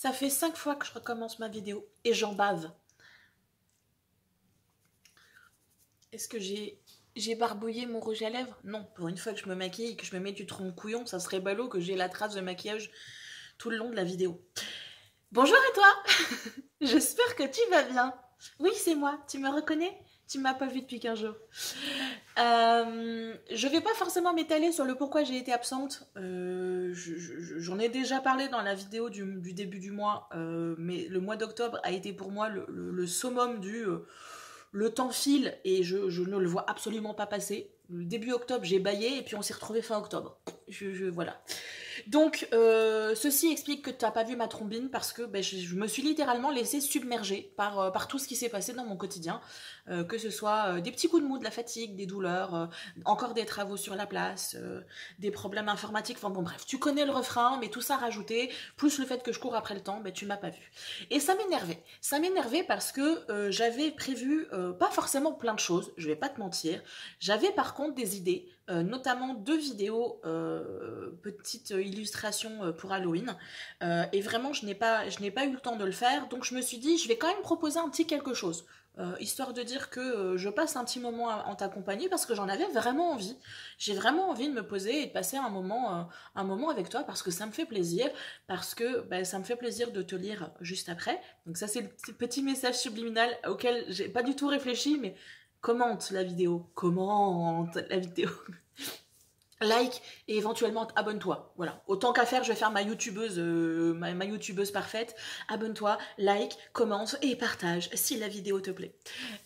Ça fait 5 fois que je recommence ma vidéo et j'en bave. Est-ce que j'ai barbouillé mon rouge à lèvres? Non, pour une fois que je me maquille et que je me mets du tronc de couillon, ça serait ballot que j'ai la trace de maquillage tout le long de la vidéo. Bonjour à toi. J'espère que tu vas bien. Oui, c'est moi, tu me reconnais? Tu m'as pas vu depuis 15 jours. Je vais pas forcément m'étaler sur le pourquoi j'ai été absente. J'en ai déjà parlé dans la vidéo du début du mois, mais le mois d'octobre a été pour moi le summum le temps file et je ne le vois absolument pas passer. Le début octobre, j'ai bâillé et puis on s'est retrouvé fin octobre. Voilà. Donc, ceci explique que tu n'as pas vu ma trombine parce que je me suis littéralement laissée submerger par tout ce qui s'est passé dans mon quotidien. Que ce soit des petits coups de mou, de la fatigue, des douleurs, encore des travaux sur la place, des problèmes informatiques, enfin bon bref, tu connais le refrain, mais tout ça rajouté, plus le fait que je cours après le temps, tu m'as pas vu. Et ça m'énervait. Ça m'énervait parce que j'avais prévu pas forcément plein de choses, je vais pas te mentir. J'avais par contre des idées, notamment 2 vidéos, petites illustrations pour Halloween. Et vraiment, je n'ai pas eu le temps de le faire, donc je me suis dit, je vais quand même proposer un petit quelque chose. Histoire de dire que je passe un petit moment en ta compagnie parce que j'en avais vraiment envie. J'ai vraiment envie de me poser et de passer un moment avec toi parce que ça me fait plaisir, parce que ça me fait plaisir de te lire juste après. Donc ça c'est le petit message subliminal auquel j'ai pas du tout réfléchi, mais commente la vidéo, like et éventuellement abonne-toi. Voilà. Autant qu'à faire, je vais faire ma youtubeuse, ma youtubeuse parfaite. Abonne-toi, like, commente et partage si la vidéo te plaît.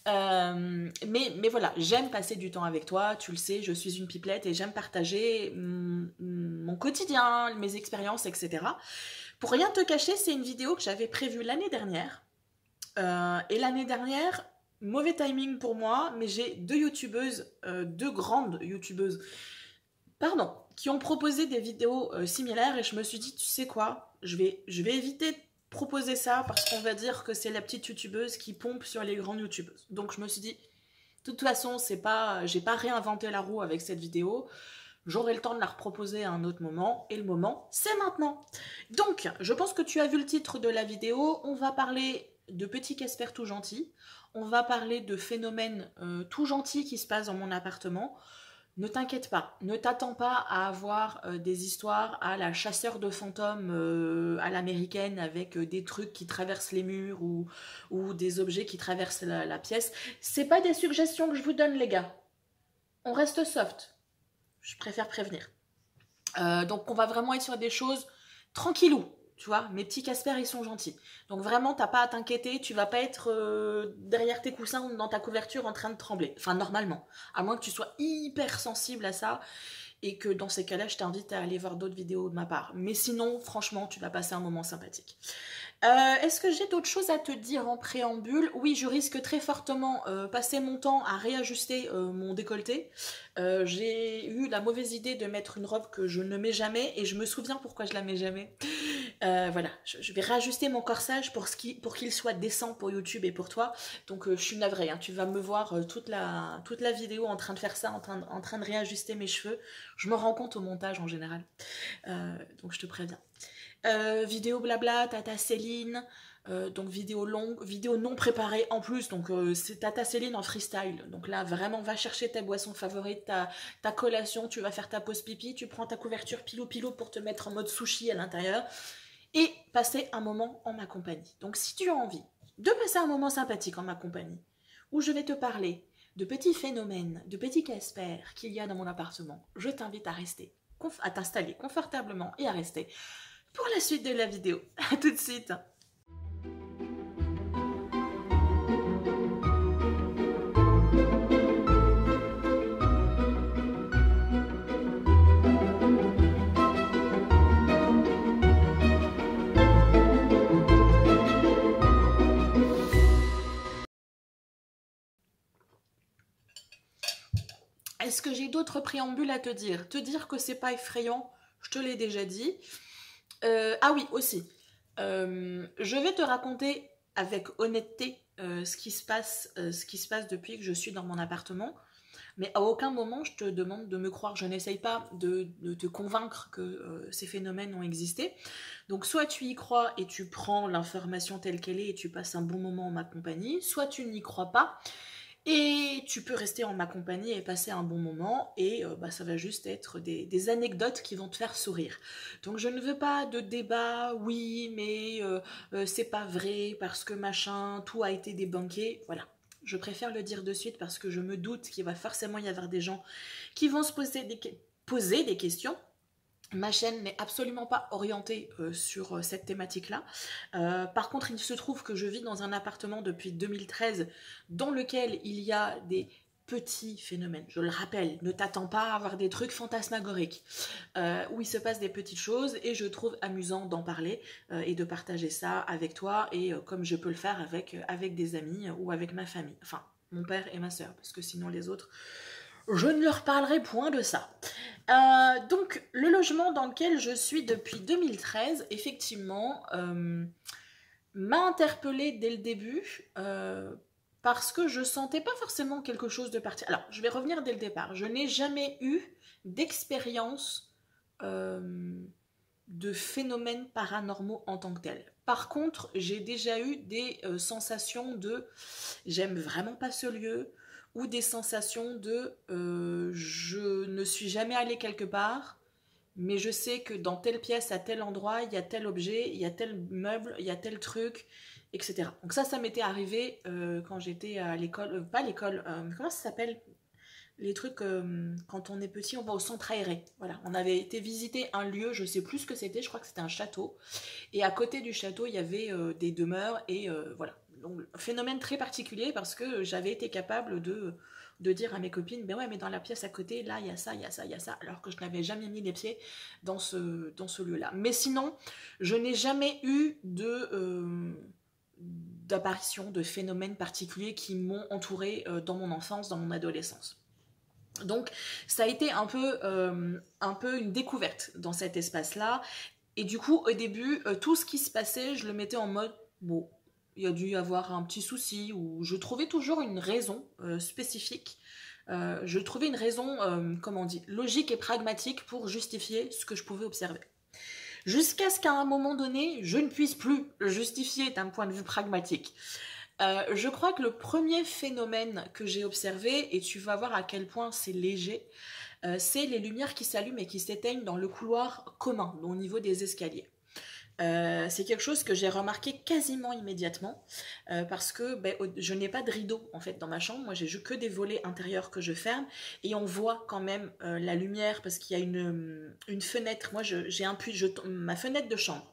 Mais voilà, j'aime passer du temps avec toi. Tu le sais, je suis une pipelette et j'aime partager mon quotidien, mes expériences, etc. Pour rien te cacher, c'est une vidéo que j'avais prévue l'année dernière. Et l'année dernière, mauvais timing pour moi, mais j'ai 2 youtubeuses, 2 grandes youtubeuses, qui ont proposé des vidéos similaires et je me suis dit, tu sais quoi, je vais éviter de proposer ça parce qu'on va dire que c'est la petite youtubeuse qui pompe sur les grandes youtubeuses. Donc je me suis dit, de toute façon, j'ai pas réinventé la roue avec cette vidéo, j'aurai le temps de la reproposer à un autre moment et le moment, c'est maintenant. Donc, je pense que tu as vu le titre de la vidéo, on va parler de petits Casper tout gentils, on va parler de phénomènes tout gentils qui se passent dans mon appartement. Ne t'inquiète pas, ne t'attends pas à avoir des histoires à la chasseur de fantômes à l'américaine avec des trucs qui traversent les murs ou des objets qui traversent la pièce. C'est pas des suggestions que je vous donne les gars. On reste soft. Je préfère prévenir. Donc on va vraiment être sur des choses tranquillou. Tu vois, mes petits Casper, ils sont gentils. Donc vraiment, t'as pas à t'inquiéter, tu vas pas être derrière tes coussins ou dans ta couverture en train de trembler. Enfin, normalement. À moins que tu sois hyper sensible à ça et que dans ces cas-là, je t'invite à aller voir d'autres vidéos de ma part. Mais sinon, franchement, tu vas passer un moment sympathique. Est-ce que j'ai d'autres choses à te dire en préambule? Oui, je risque très fortement passer mon temps à réajuster mon décolleté. J'ai eu la mauvaise idée de mettre une robe que je ne mets jamais et je me souviens pourquoi je la mets jamais. Voilà, je vais réajuster mon corsage pour qu'il soit décent pour YouTube et pour toi. Donc je suis navrée, hein. Tu vas me voir toute la vidéo en train de faire ça, en train de réajuster mes cheveux. Je me rends compte au montage en général. Donc je te préviens. Vidéo blabla, Tata Céline, donc vidéo longue, vidéo non préparée en plus, donc c'est Tata Céline en freestyle. Donc là vraiment va chercher ta boisson favorite, ta collation, tu vas faire ta pause pipi, tu prends ta couverture pilou pour te mettre en mode sushi à l'intérieur et passer un moment en ma compagnie. Donc si tu as envie de passer un moment sympathique en ma compagnie, où je vais te parler de petits phénomènes, de petits Casper qu'il y a dans mon appartement, je t'invite à rester, à t'installer confortablement et à rester pour la suite de la vidéo. A tout de suite. Est-ce que j'ai d'autres préambules à te dire? Te dire que c'est pas effrayant, je te l'ai déjà dit. Ah oui, aussi. Je vais te raconter avec honnêteté ce qui se passe depuis que je suis dans mon appartement. Mais à aucun moment je te demande de me croire. Je n'essaye pas de te convaincre que ces phénomènes ont existé. Donc soit tu y crois et tu prends l'information telle qu'elle est et tu passes un bon moment en ma compagnie, soit tu n'y crois pas et tu peux rester en ma compagnie et passer un bon moment et bah, ça va juste être des anecdotes qui vont te faire sourire. Donc je ne veux pas de débat, oui mais c'est pas vrai parce que machin, tout a été débunké, voilà. Je préfère le dire de suite parce que je me doute qu'il va forcément y avoir des gens qui vont se poser des questions. Ma chaîne n'est absolument pas orientée sur cette thématique-là. Par contre, il se trouve que je vis dans un appartement depuis 2013 dans lequel il y a des petits phénomènes. Je le rappelle, ne t'attends pas à avoir des trucs fantasmagoriques où il se passe des petites choses et je trouve amusant d'en parler et de partager ça avec toi et comme je peux le faire avec des amis ou avec ma famille. Enfin, mon père et ma soeur, parce que sinon les autres, je ne leur parlerai point de ça. Donc, le logement dans lequel je suis depuis 2013, effectivement, m'a interpellée dès le début parce que je sentais pas forcément quelque chose de particulier. Alors, je vais revenir dès le départ. Je n'ai jamais eu d'expérience de phénomènes paranormaux en tant que tel. Par contre, j'ai déjà eu des sensations de j'aime vraiment pas ce lieu, ou des sensations de je ne suis jamais allée quelque part, mais je sais que dans telle pièce, à tel endroit, il y a tel objet, il y a tel meuble, il y a tel truc, etc. Donc ça m'était arrivé quand j'étais à l'école, pas l'école, comment ça s'appelle? Les trucs, quand on est petit, on va au centre aéré. Voilà, on avait été visiter un lieu, je sais plus ce que c'était, je crois que c'était un château. Et à côté du château, il y avait des demeures et voilà. Donc, phénomène très particulier parce que j'avais été capable de dire à mes copines, ben ouais, mais dans la pièce à côté, là, il y a ça, il y a ça, il y a ça, alors que je n'avais jamais mis les pieds dans ce lieu-là. Mais sinon, je n'ai jamais eu d'apparition, de phénomènes particuliers qui m'ont entouré dans mon enfance, dans mon adolescence. Donc ça a été un peu une découverte dans cet espace-là. Et du coup, au début, tout ce qui se passait, je le mettais en mode, bon, il y a dû y avoir un petit souci, ou je trouvais toujours une raison spécifique. Je trouvais une raison, comment on dit, logique et pragmatique pour justifier ce que je pouvais observer. Jusqu'à ce qu'à un moment donné, je ne puisse plus le justifier d'un point de vue pragmatique. Je crois que le premier phénomène que j'ai observé, et tu vas voir à quel point c'est léger, c'est les lumières qui s'allument et qui s'éteignent dans le couloir commun, au niveau des escaliers. C'est quelque chose que j'ai remarqué quasiment immédiatement parce que je n'ai pas de rideau en fait dans ma chambre. Moi, j'ai que des volets intérieurs que je ferme et on voit quand même la lumière parce qu'il y a une fenêtre. Moi, j'ai un puits, ma fenêtre de chambre.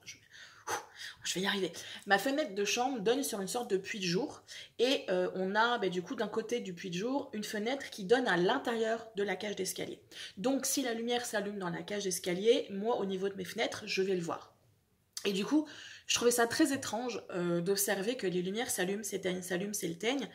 Je vais y arriver. Ma fenêtre de chambre donne sur une sorte de puits de jour et on a du coup d'un côté du puits de jour une fenêtre qui donne à l'intérieur de la cage d'escalier. Donc si la lumière s'allume dans la cage d'escalier, moi au niveau de mes fenêtres, je vais le voir. Et du coup, je trouvais ça très étrange d'observer que les lumières s'allument, s'éteignent.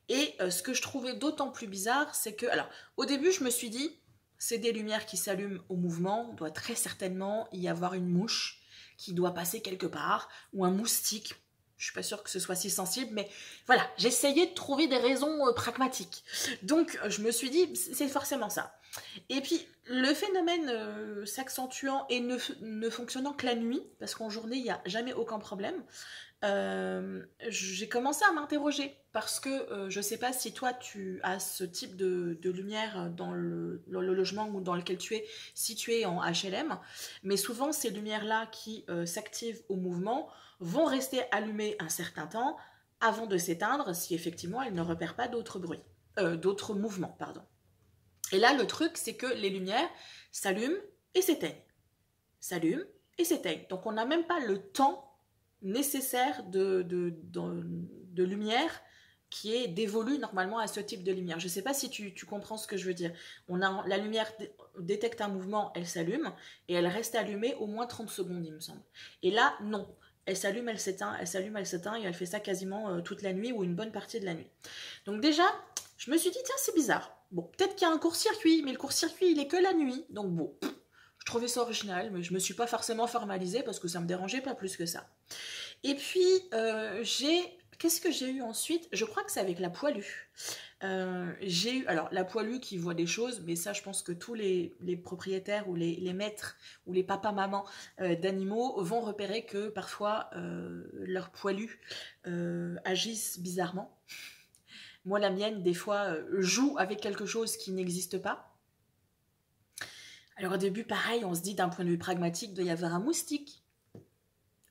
Et ce que je trouvais d'autant plus bizarre, c'est que, alors, au début, je me suis dit, c'est des lumières qui s'allument au mouvement, doit très certainement y avoir une mouche qui doit passer quelque part, ou un moustique. Je suis pas sûre que ce soit si sensible, mais voilà, j'essayais de trouver des raisons pragmatiques. Donc, je me suis dit, c'est forcément ça. Et puis, le phénomène s'accentuant et ne fonctionnant que la nuit, parce qu'en journée, il n'y a jamais aucun problème, j'ai commencé à m'interroger, parce que je ne sais pas si toi, tu as ce type de lumière dans le logement ou dans lequel tu es situé en HLM, mais souvent, ces lumières-là qui s'activent au mouvement vont rester allumées un certain temps avant de s'éteindre si effectivement elles ne repèrent pas d'autres bruits, d'autres mouvements, pardon. Et là, le truc, c'est que les lumières s'allument et s'éteignent. S'allument et s'éteignent. Donc, on n'a même pas le temps nécessaire de lumière qui est dévolu normalement à ce type de lumière. Je ne sais pas si tu comprends ce que je veux dire. La lumière détecte un mouvement, elle s'allume, et elle reste allumée au moins 30 secondes, il me semble. Et là, non. Elle s'allume, elle s'éteint, elle s'allume, elle s'éteint, et elle fait ça quasiment toute la nuit ou une bonne partie de la nuit. Donc déjà, je me suis dit, tiens, c'est bizarre. Bon, peut-être qu'il y a un court-circuit, mais le court-circuit, il est que la nuit. Donc bon, je trouvais ça original, mais je me suis pas forcément formalisée parce que ça me dérangeait pas plus que ça. Et puis, j'ai Qu'est-ce que j'ai eu ensuite? Je crois que c'est avec la poilue. J'ai eu, alors la poilue qui voit des choses, mais ça je pense que tous les propriétaires ou les maîtres ou les papas-mamans d'animaux vont repérer que parfois leurs poilus agissent bizarrement. Moi la mienne des fois joue avec quelque chose qui n'existe pas. Alors au début pareil, on se dit d'un point de vue pragmatique, il doit y avoir un moustique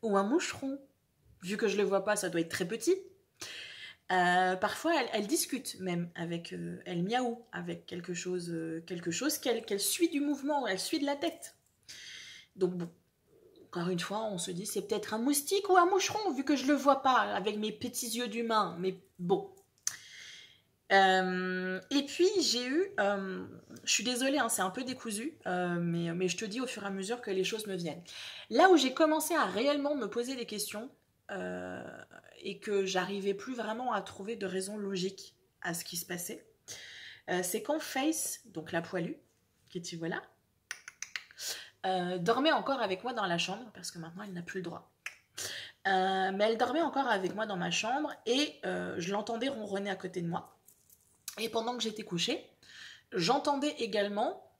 ou un moucheron. Vu que je le vois pas, ça doit être très petit. Parfois, elle discute même avec, elle miaou avec quelque chose qu'elle suit du mouvement, elle suit de la tête. Donc bon, encore une fois, on se dit c'est peut-être un moustique ou un moucheron vu que je le vois pas avec mes petits yeux d'humain. Mais bon. Et puis j'ai eu, je suis désolée, hein, c'est un peu décousu, mais je te dis au fur et à mesure que les choses me viennent. Là où j'ai commencé à réellement me poser des questions, et que j'arrivais plus vraiment à trouver de raison logique à ce qui se passait, c'est quand Face, donc la poilue, qui tu vois là, dormait encore avec moi dans la chambre, parce que maintenant elle n'a plus le droit. Mais elle dormait encore avec moi dans ma chambre et je l'entendais ronronner à côté de moi. Et pendant que j'étais couchée, j'entendais également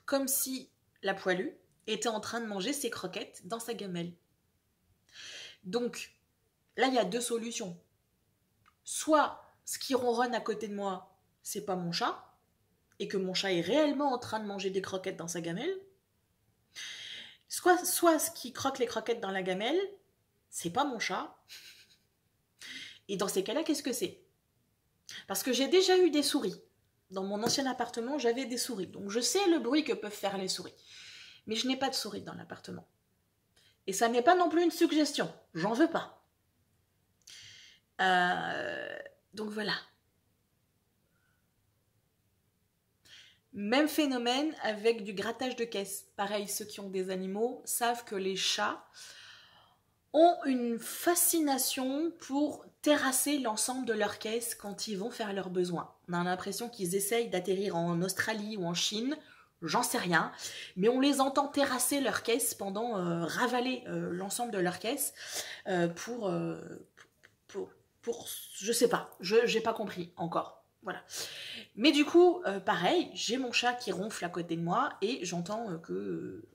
comme si la poilue était en train de manger ses croquettes dans sa gamelle. Donc, là, il y a deux solutions. Soit ce qui ronronne à côté de moi, c'est pas mon chat, et que mon chat est réellement en train de manger des croquettes dans sa gamelle. Soit ce qui croque les croquettes dans la gamelle, c'est pas mon chat. Et dans ces cas-là, qu'est-ce que c'est? Parce que j'ai déjà eu des souris. Dans mon ancien appartement, j'avais des souris. Donc je sais le bruit que peuvent faire les souris. Mais je n'ai pas de souris dans l'appartement. Et ça n'est pas non plus une suggestion. J'en veux pas. Donc voilà. Même phénomène avec du grattage de caisse. Pareil, ceux qui ont des animaux savent que les chats ont une fascination pour terrasser l'ensemble de leur caisse quand ils vont faire leurs besoins. On a l'impression qu'ils essayent d'atterrir en Australie ou en Chine, j'en sais rien, mais on les entend terrasser leur caisse pendant ravaler l'ensemble de leur caisse pour je sais pas, j'ai pas compris encore. Voilà. Mais du coup, pareil, j'ai mon chat qui ronfle à côté de moi et j'entends que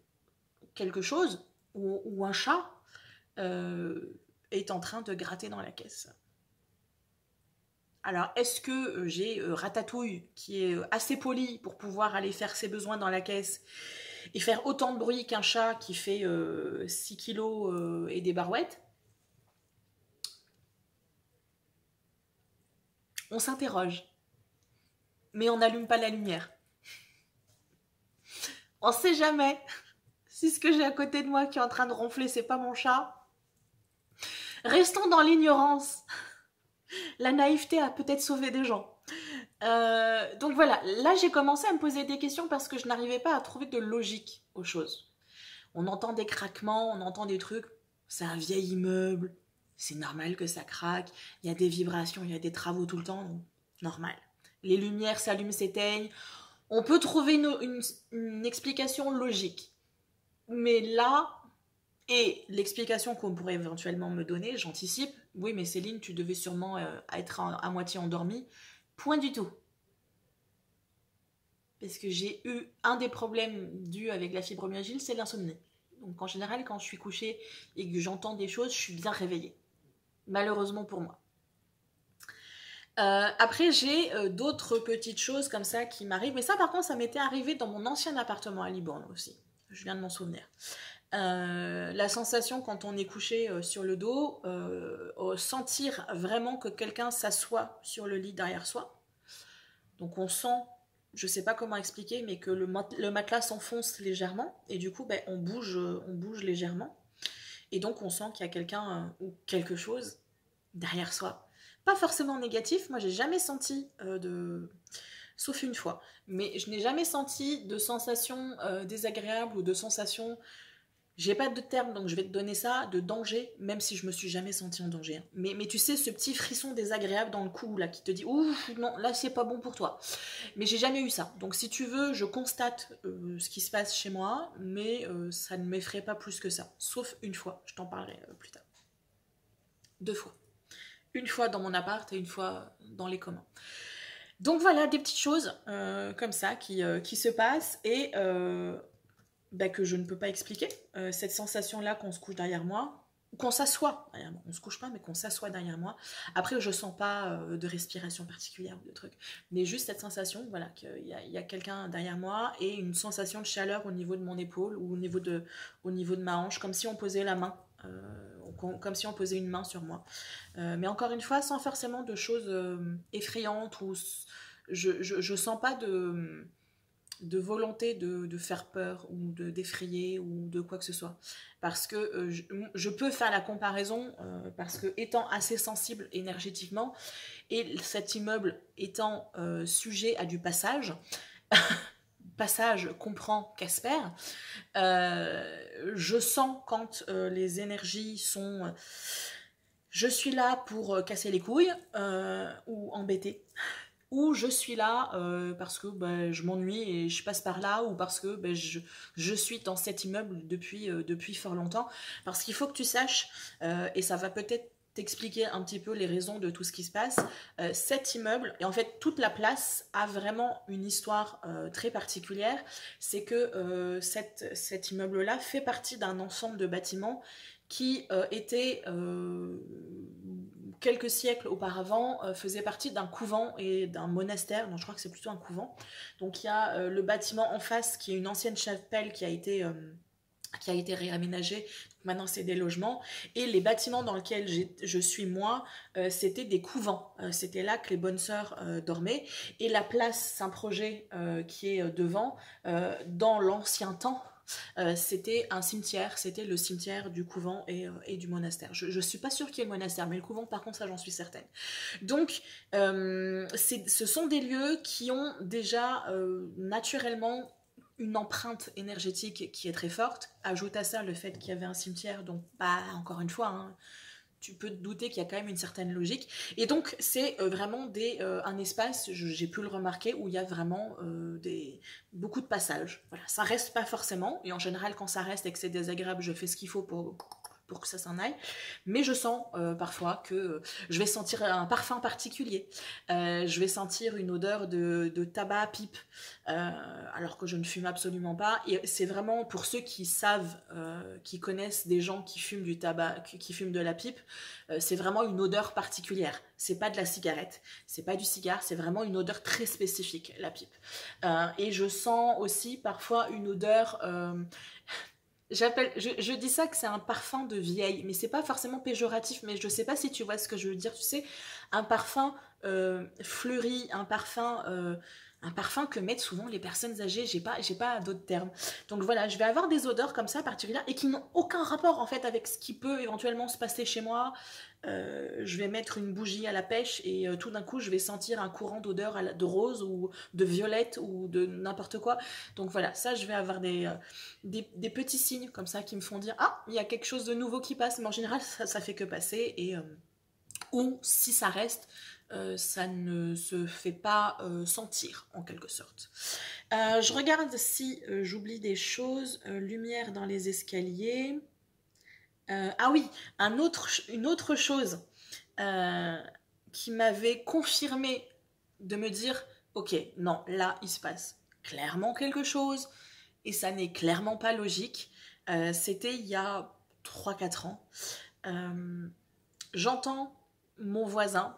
quelque chose ou un chat est en train de gratter dans la caisse. Alors, est-ce que j'ai Ratatouille qui est assez poli pour pouvoir aller faire ses besoins dans la caisse et faire autant de bruit qu'un chat qui fait 6 kilos et des barouettes? On s'interroge, mais on n'allume pas la lumière. On sait jamais si ce que j'ai à côté de moi qui est en train de ronfler, c'est pas mon chat. Restons dans l'ignorance. La naïveté a peut-être sauvé des gens. Donc voilà, là j'ai commencé à me poser des questions parce que je n'arrivais pas à trouver de logique aux choses. On entend des craquements, on entend des trucs, c'est un vieil immeuble, c'est normal que ça craque, il y a des vibrations, il y a des travaux tout le temps, donc normal. Les lumières s'allument, s'éteignent, on peut trouver une explication logique. Mais là, et l'explication qu'on pourrait éventuellement me donner, j'anticipe, oui mais Céline, tu devais sûrement être à moitié endormie. Point du tout. Parce que j'ai eu un des problèmes dus avec la fibromyalgie, c'est l'insomnie. Donc en général, quand je suis couchée et que j'entends des choses, je suis bien réveillée. Malheureusement pour moi. Après, j'ai d'autres petites choses comme ça qui m'arrivent. Mais ça, par contre, ça m'était arrivé dans mon ancien appartement à Libourne aussi. Je viens de m'en souvenir. La sensation quand on est couché sur le dos, sentir vraiment que quelqu'un s'assoit sur le lit derrière soi. Donc on sent, je sais pas comment expliquer, mais que le matelas s'enfonce légèrement et du coup ben, on bouge légèrement. Et donc on sent qu'il y a quelqu'un ou quelque chose derrière soi. Pas forcément négatif, moi j'ai jamais senti sauf une fois, mais je n'ai jamais senti de sensation désagréable ou de sensation, j'ai pas de terme donc je vais te donner ça, de danger, même si je me suis jamais sentie en danger. Mais tu sais, ce petit frisson désagréable dans le cou là qui te dit ouf, non, là c'est pas bon pour toi. Mais j'ai jamais eu ça. Donc si tu veux, je constate ce qui se passe chez moi, mais ça ne m'effraie pas plus que ça. Sauf une fois, je t'en parlerai plus tard. 2 fois. Une fois dans mon appart et une fois dans les communs. Donc voilà, des petites choses comme ça qui se passent et que je ne peux pas expliquer. Cette sensation-là qu'on se couche derrière moi, qu'on s'assoit derrière moi. On se couche pas, mais qu'on s'assoit derrière moi. Après, je sens pas de respiration particulière ou de trucs. Mais juste cette sensation, voilà, qu'il y a quelqu'un derrière moi et une sensation de chaleur au niveau de mon épaule ou au niveau de ma hanche, comme si on posait la main. Comme si on posait une main sur moi. Mais encore une fois, sans forcément de choses effrayantes ou je sens pas de volonté de faire peur ou d'effrayer ou de quoi que ce soit. Parce que je peux faire la comparaison parce que étant assez sensible énergétiquement et cet immeuble étant sujet à du passage, passage comprend Casper, je sens quand les énergies sont je suis là pour casser les couilles ou embêter, ou je suis là parce que je m'ennuie et je passe par là, ou parce que je suis dans cet immeuble depuis fort longtemps. Parce qu'il faut que tu saches, et ça va peut-être t'expliquer un petit peu les raisons de tout ce qui se passe, cet immeuble, et en fait toute la place a vraiment une histoire très particulière. C'est que cet immeuble-là fait partie d'un ensemble de bâtiments qui était quelques siècles auparavant faisait partie d'un couvent et d'un monastère. Non, je crois que c'est plutôt un couvent. Donc il y a le bâtiment en face qui est une ancienne chapelle qui a été réaménagée. Donc, maintenant c'est des logements. Et les bâtiments dans lesquels je suis moi, c'était des couvents. C'était là que les bonnes sœurs dormaient. Et la place Saint-Projet qui est devant, dans l'ancien temps, c'était un cimetière, c'était le cimetière du couvent et du monastère. Je suis pas sûre qu'il y ait le monastère, mais le couvent par contre ça j'en suis certaine. Donc ce sont des lieux qui ont déjà naturellement une empreinte énergétique qui est très forte. Ajoute à ça le fait qu'il y avait un cimetière, donc encore une fois, hein, tu peux te douter qu'il y a quand même une certaine logique. Et donc, c'est vraiment un espace, j'ai pu le remarquer, où il y a vraiment beaucoup de passages. Voilà, ça reste pas forcément, et en général, quand ça reste et que c'est désagréable, je fais ce qu'il faut pour que ça s'en aille. Mais je sens parfois que je vais sentir un parfum particulier. Je vais sentir une odeur de tabac à pipe, alors que je ne fume absolument pas. Et c'est vraiment pour ceux qui savent, qui connaissent des gens qui fument du tabac, qui fument de la pipe, c'est vraiment une odeur particulière. C'est pas de la cigarette, c'est pas du cigare, c'est vraiment une odeur très spécifique, la pipe. Et je sens aussi parfois une odeur... je dis ça que c'est un parfum de vieille, mais c'est pas forcément péjoratif, mais je sais pas si tu vois ce que je veux dire, tu sais, un parfum fleuri, un parfum que mettent souvent les personnes âgées, j'ai pas d'autres termes. Donc voilà, je vais avoir des odeurs comme ça particulières et qui n'ont aucun rapport en fait avec ce qui peut éventuellement se passer chez moi. Je vais mettre une bougie à la pêche et tout d'un coup je vais sentir un courant d'odeur de rose ou de violette ou de n'importe quoi. Donc voilà, ça je vais avoir des petits signes comme ça qui me font dire ah, il y a quelque chose de nouveau qui passe, mais en général ça fait que passer et ou si ça reste, ça ne se fait pas sentir en quelque sorte. Je regarde si j'oublie des choses. Lumière dans les escaliers. Ah oui, une autre chose qui m'avait confirmé de me dire ok, non, là il se passe clairement quelque chose et ça n'est clairement pas logique. C'était il y a 3-4 ans. J'entends mon voisin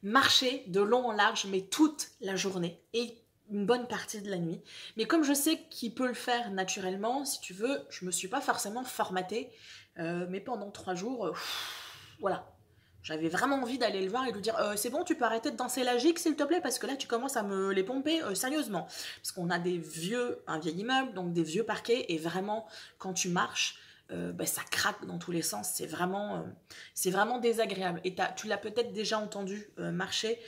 marcher de long en large, mais toute la journée et une bonne partie de la nuit. Mais comme je sais qu'il peut le faire naturellement, si tu veux, je me suis pas forcément formatée, mais pendant 3 jours, voilà. J'avais vraiment envie d'aller le voir et de lui dire c'est bon, tu peux arrêter de danser la gigue s'il te plaît, parce que là tu commences à me les pomper sérieusement. Parce qu'on a un vieil immeuble, donc des vieux parquets, et vraiment quand tu marches, ça craque dans tous les sens, c'est vraiment désagréable. Et tu l'as peut-être déjà entendu marcher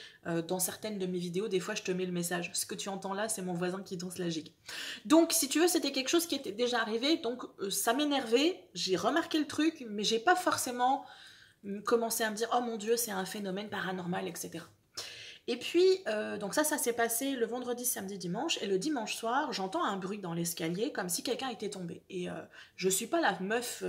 dans certaines de mes vidéos, des fois je te mets le message, ce que tu entends là c'est mon voisin qui danse la gigue. Donc si tu veux, c'était quelque chose qui était déjà arrivé, donc ça m'énervait, j'ai remarqué le truc, mais j'ai pas forcément commencé à me dire oh mon dieu c'est un phénomène paranormal, etc. Et puis, donc ça s'est passé le vendredi, samedi, dimanche. Et le dimanche soir, j'entends un bruit dans l'escalier, comme si quelqu'un était tombé. Et je suis pas la meuf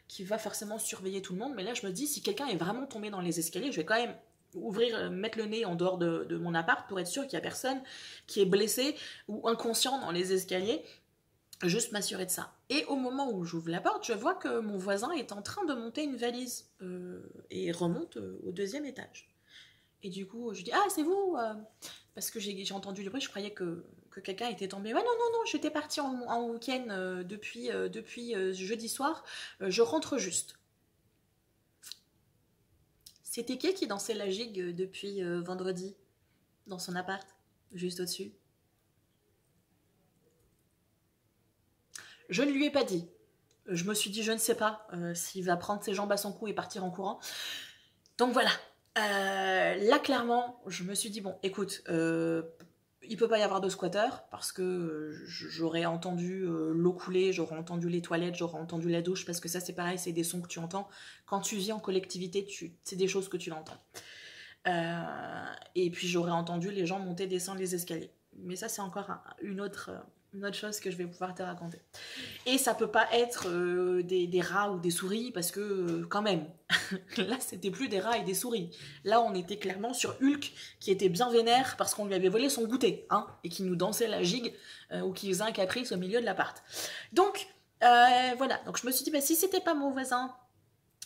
qui va forcément surveiller tout le monde, mais là, je me dis, si quelqu'un est vraiment tombé dans les escaliers, je vais quand même ouvrir, mettre le nez en dehors de mon appart pour être sûr qu'il y a personne qui est blessé ou inconscient dans les escaliers. Juste m'assurer de ça. Et au moment où j'ouvre la porte, je vois que mon voisin est en train de monter une valise et remonte au deuxième étage. Et du coup, je dis ah c'est vous parce que j'ai entendu le bruit, je croyais que quelqu'un était tombé. Ouais non non non, j'étais partie en week-end depuis jeudi soir. Je rentre juste. C'était qui dansait la gigue depuis vendredi dans son appart, juste au-dessus? Je ne lui ai pas dit. Je me suis dit, je ne sais pas s'il va prendre ses jambes à son cou et partir en courant. Donc voilà. Là, clairement, je me suis dit, bon, écoute, il peut pas y avoir de squatter parce que j'aurais entendu l'eau couler, j'aurais entendu les toilettes, j'aurais entendu la douche, parce que ça, c'est pareil, c'est des sons que tu entends. Quand tu vis en collectivité, c'est des choses que tu l'entends. Et puis, j'aurais entendu les gens monter, descendre les escaliers. Mais ça, c'est encore une autre chose que je vais pouvoir te raconter. Et ça peut pas être des rats ou des souris, parce que quand même, là c'était plus des rats et des souris. Là on était clairement sur Hulk qui était bien vénère parce qu'on lui avait volé son goûter, hein, et qui nous dansait la gigue ou qui faisait un caprice au milieu de l'appart. Donc voilà, donc je me suis dit, bah, si c'était pas mon voisin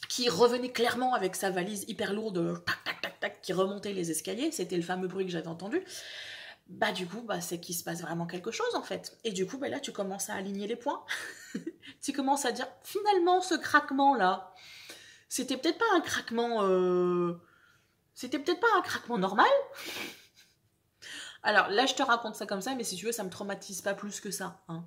qui revenait clairement avec sa valise hyper lourde, tac tac tac tac, qui remontait les escaliers, c'était le fameux bruit que j'avais entendu. Bah du coup, bah, c'est qu'il se passe vraiment quelque chose en fait. Et du coup, bah, là, tu commences à aligner les points. Tu commences à dire, finalement, ce craquement-là, c'était peut-être pas un craquement... C'était peut-être pas un craquement normal. Alors là, je te raconte ça comme ça, mais si tu veux, ça me traumatise pas plus que ça. Hein.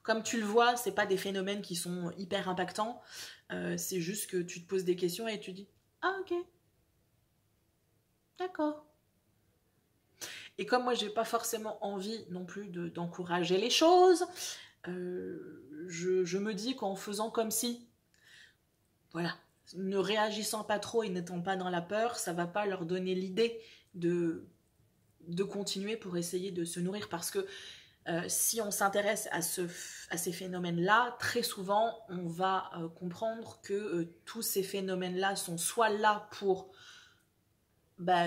Comme tu le vois, c'est pas des phénomènes qui sont hyper impactants. C'est juste que tu te poses des questions et tu dis, ah ok, d'accord. Et comme moi, j'ai pas forcément envie non plus d'encourager les choses, je me dis qu'en faisant comme si, voilà, ne réagissant pas trop et n'étant pas dans la peur, ça va pas leur donner l'idée de continuer pour essayer de se nourrir. Parce que si on s'intéresse à ces phénomènes-là, très souvent, on va comprendre que tous ces phénomènes-là sont soit là pour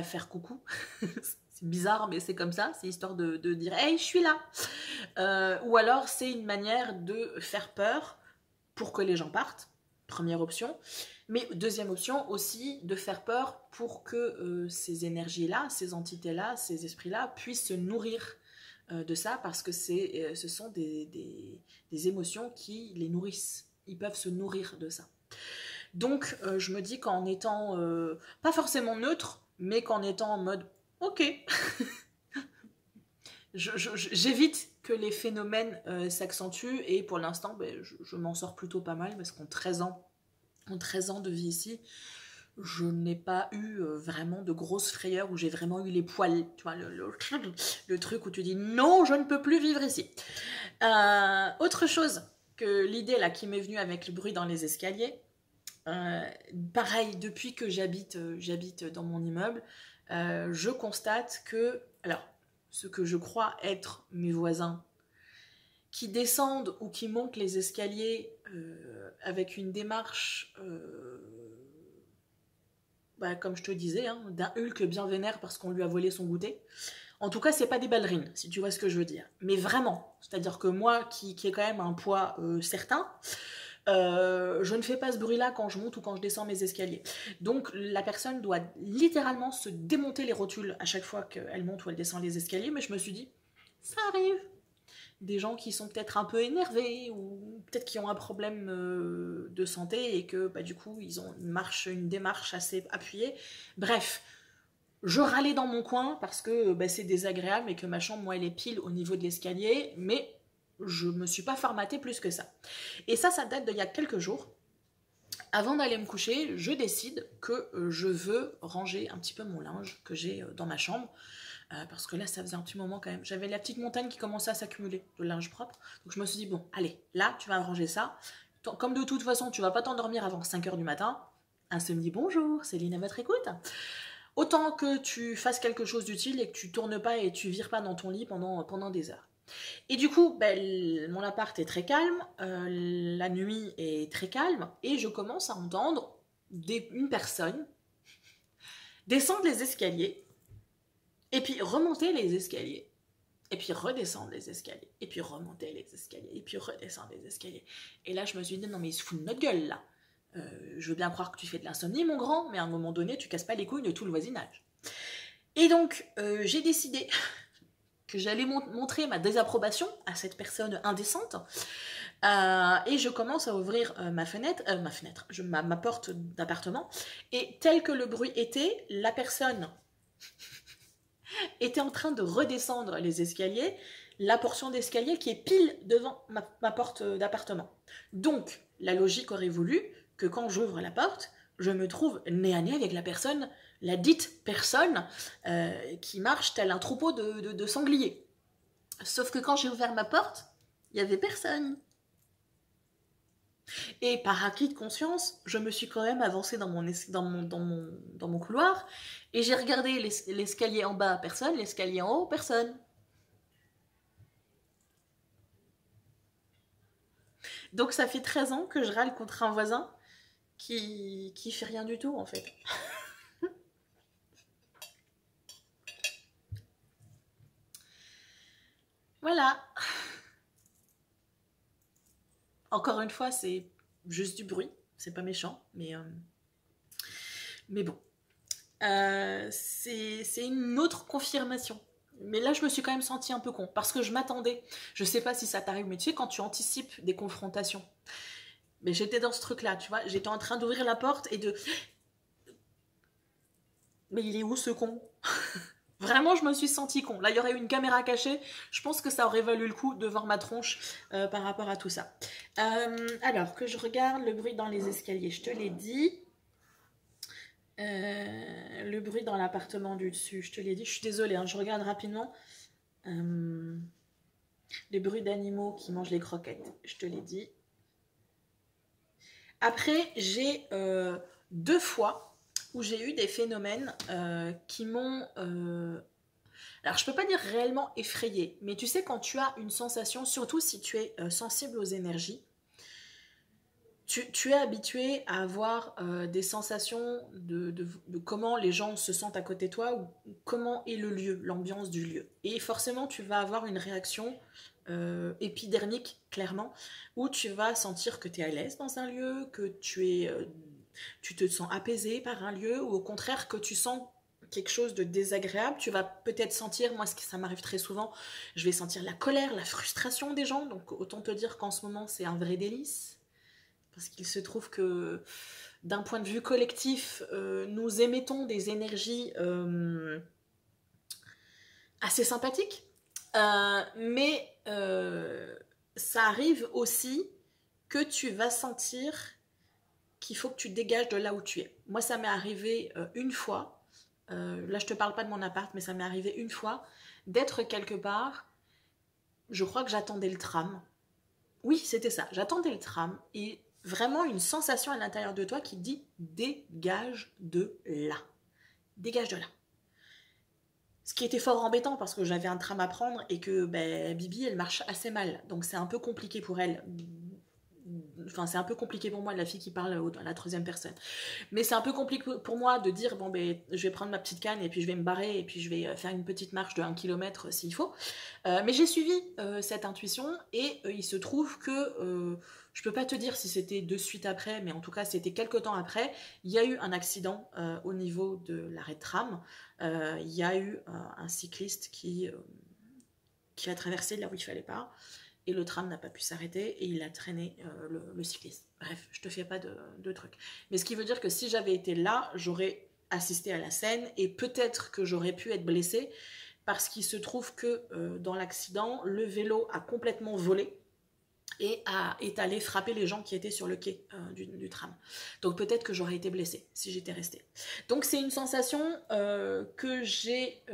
faire coucou. C'est bizarre, mais c'est comme ça, c'est histoire de dire « Hey, je suis là !» Ou alors, c'est une manière de faire peur pour que les gens partent, première option. Mais deuxième option aussi, de faire peur pour que ces énergies-là, ces entités-là, ces esprits-là puissent se nourrir de ça, parce que ce sont des émotions qui les nourrissent. Ils peuvent se nourrir de ça. Donc, je me dis qu'en étant, pas forcément neutre, mais qu'en étant en mode « Ok », j'évite que les phénomènes s'accentuent, et pour l'instant, je m'en sors plutôt pas mal, parce qu'en 13 ans de vie ici, je n'ai pas eu vraiment de grosses frayeurs où j'ai vraiment eu les poils, tu vois, le truc où tu dis non, je ne peux plus vivre ici. Autre chose que l'idée là qui m'est venue avec le bruit dans les escaliers, pareil, depuis que j'habite dans mon immeuble, je constate que, alors, ce que je crois être mes voisins, qui descendent ou qui montent les escaliers avec une démarche, comme je te disais, hein, d'un Hulk bien vénère parce qu'on lui a volé son goûter. En tout cas, c'est pas des ballerines, si tu vois ce que je veux dire. Mais vraiment, c'est-à-dire que moi, qui ai quand même un poids certain, je ne fais pas ce bruit-là quand je monte ou quand je descends mes escaliers. Donc la personne doit littéralement se démonter les rotules à chaque fois qu'elle monte ou elle descend les escaliers, mais je me suis dit, ça arrive. Des gens qui sont peut-être un peu énervés, ou peut-être qui ont un problème de santé et que du coup ils ont une démarche assez appuyée. Bref, je râlais dans mon coin parce que c'est désagréable et que ma chambre, moi, elle est pile au niveau de l'escalier, mais je me suis pas formatée plus que ça. Et ça date d'il y a quelques jours. Avant d'aller me coucher, je décide que je veux ranger un petit peu mon linge que j'ai dans ma chambre. Parce que là, ça faisait un petit moment quand même. J'avais la petite montagne qui commençait à s'accumuler de linge propre. Donc je me suis dit, bon, allez, là, tu vas ranger ça. Comme de toute façon, tu vas pas t'endormir avant 5 h du matin. Un samedi, bonjour, Céline à votre écoute. autant que tu fasses quelque chose d'utile et que tu tournes pas et tu vires pas dans ton lit pendant des heures. Et du coup, ben, mon appart est très calme, la nuit est très calme, et je commence à entendre une personne descendre les escaliers, et puis remonter les escaliers, et puis redescendre les escaliers, et puis remonter les escaliers, et puis redescendre les escaliers. Et là, je me suis dit, non mais il se fout de notre gueule, là. Je veux bien croire que tu fais de l'insomnie, mon grand, mais à un moment donné, tu casses pas les couilles de tout le voisinage. Et donc, j'ai décidé que j'allais montrer ma désapprobation à cette personne indécente. Et je commence à ouvrir ma porte d'appartement. Et tel que le bruit était, la personne était en train de redescendre les escaliers, la portion d'escalier qui est pile devant ma porte d'appartement. Donc, la logique aurait voulu que quand j'ouvre la porte, je me trouve nez à nez avec la personne, la dite personne qui marche tel un troupeau de sangliers. Sauf que quand j'ai ouvert ma porte, il n'y avait personne. Et par acquis de conscience, je me suis quand même avancée dans mon couloir et j'ai regardé l'escalier en bas, personne, l'escalier en haut, personne. Donc ça fait 13 ans que je râle contre un voisin qui fait rien du tout en fait. Voilà. Encore une fois, c'est juste du bruit, c'est pas méchant, mais bon. C'est une autre confirmation. Mais là, je me suis quand même sentie un peu con, parce que je m'attendais. Je sais pas si ça t'arrive, mais tu sais, quand tu anticipes des confrontations. Mais j'étais dans ce truc-là, tu vois. J'étais en train d'ouvrir la porte et de... Mais il est où ce con? Vraiment, je me suis sentie con. Là, il y aurait eu une caméra cachée. Je pense que ça aurait valu le coup de voir ma tronche par rapport à tout ça. Alors, que je regarde le bruit dans les escaliers, je te l'ai dit. Le bruit dans l'appartement du dessus, je te l'ai dit. Je suis désolée, hein, je regarde rapidement. Les bruits d'animaux qui mangent les croquettes, je te l'ai dit. Après, j'ai 2 fois où j'ai eu des phénomènes qui m'ont... alors, je peux pas dire réellement effrayé, mais tu sais, quand tu as une sensation, surtout si tu es sensible aux énergies, tu es habitué à avoir des sensations de comment les gens se sentent à côté de toi ou comment est le lieu, l'ambiance du lieu. Et forcément, tu vas avoir une réaction épidermique, clairement, où tu vas sentir que tu es à l'aise dans un lieu, que tu te sens apaisé par un lieu, ou au contraire que tu sens quelque chose de désagréable. Tu vas peut-être sentir, moi ça m'arrive très souvent, je vais sentir la colère, la frustration des gens, donc autant te dire qu'en ce moment c'est un vrai délice. Parce qu'il se trouve que d'un point de vue collectif, nous émettons des énergies assez sympathiques. Mais ça arrive aussi que tu vas sentir qu'il faut que tu dégages de là où tu es. Moi, ça m'est arrivé une fois. Là, je te parle pas de mon appart, mais ça m'est arrivé une fois d'être quelque part. Je crois que j'attendais le tram. Oui, c'était ça. J'attendais le tram et vraiment une sensation à l'intérieur de toi qui te dit dégage de là. Dégage de là. Ce qui était fort embêtant parce que j'avais un tram à prendre et que Bibi, elle marche assez mal. Donc c'est un peu compliqué pour elle. Enfin, c'est un peu compliqué pour moi, la fille qui parle à la troisième personne. Mais c'est un peu compliqué pour moi de dire, bon, je vais prendre ma petite canne et puis je vais me barrer et puis je vais faire une petite marche de 1 km s'il faut. Mais j'ai suivi cette intuition et il se trouve que, je peux pas te dire si c'était de suite après, mais en tout cas, c'était quelques temps après, il y a eu un accident au niveau de l'arrêt de tram. Il y a eu un cycliste qui a traversé là où il fallait pas. Et le tram n'a pas pu s'arrêter et il a traîné le cycliste. Bref, je te fais pas de trucs. Mais ce qui veut dire que si j'avais été là, j'aurais assisté à la scène et peut-être que j'aurais pu être blessée parce qu'il se trouve que dans l'accident, le vélo a complètement volé et est allé frapper les gens qui étaient sur le quai du tram. Donc peut-être que j'aurais été blessée si j'étais restée. Donc c'est une sensation que j'ai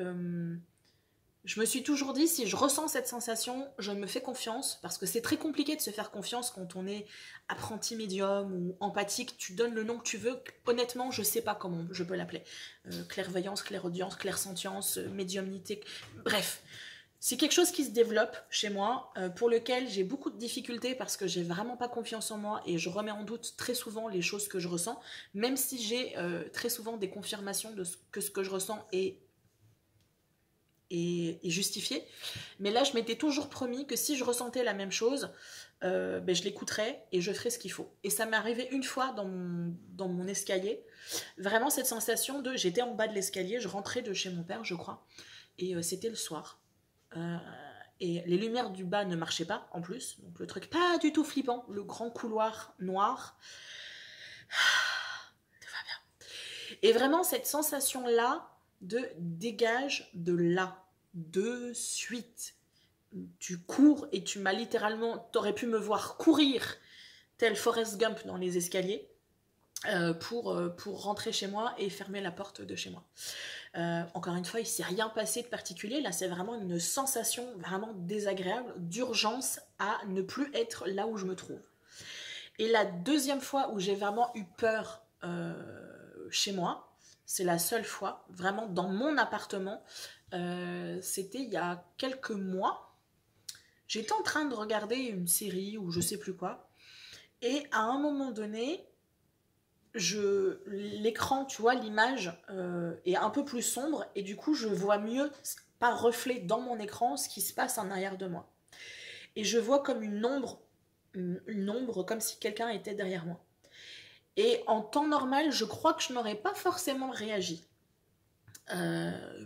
Je me suis toujours dit, si je ressens cette sensation, je me fais confiance, parce que c'est très compliqué de se faire confiance quand on est apprenti médium ou empathique. Tu donnes le nom que tu veux. Honnêtement, je sais pas comment je peux l'appeler. Clairvoyance, clairaudience, clairsentience, médiumnité, bref. C'est quelque chose qui se développe chez moi, pour lequel j'ai beaucoup de difficultés parce que j'ai vraiment pas confiance en moi et je remets en doute très souvent les choses que je ressens, même si j'ai très souvent des confirmations de ce que je ressens et justifié. Mais là, je m'étais toujours promis que si je ressentais la même chose, ben, je l'écouterais et je ferais ce qu'il faut. Et ça m'est arrivé une fois dans mon escalier, vraiment cette sensation de... J'étais en bas de l'escalier, je rentrais de chez mon père, je crois, et c'était le soir. Et les lumières du bas ne marchaient pas, en plus, donc le truc pas du tout flippant, le grand couloir noir. Tout va bien. Et vraiment cette sensation-là de dégage de là, de suite. Tu cours et tu m'as littéralement, t'aurais pu me voir courir tel Forrest Gump dans les escaliers pour rentrer chez moi et fermer la porte de chez moi. Encore une fois, il ne s'est rien passé de particulier, là c'est vraiment une sensation vraiment désagréable, d'urgence à ne plus être là où je me trouve. Et la deuxième fois où j'ai vraiment eu peur chez moi, c'est la seule fois, vraiment dans mon appartement, c'était il y a quelques mois. J'étais en train de regarder une série ou je sais plus quoi, et à un moment donné, l'écran, tu vois, l'image est un peu plus sombre, et du coup, je vois mieux, par reflet dans mon écran, ce qui se passe en arrière de moi. Et je vois comme une ombre, comme si quelqu'un était derrière moi. Et en temps normal, je crois que je n'aurais pas forcément réagi.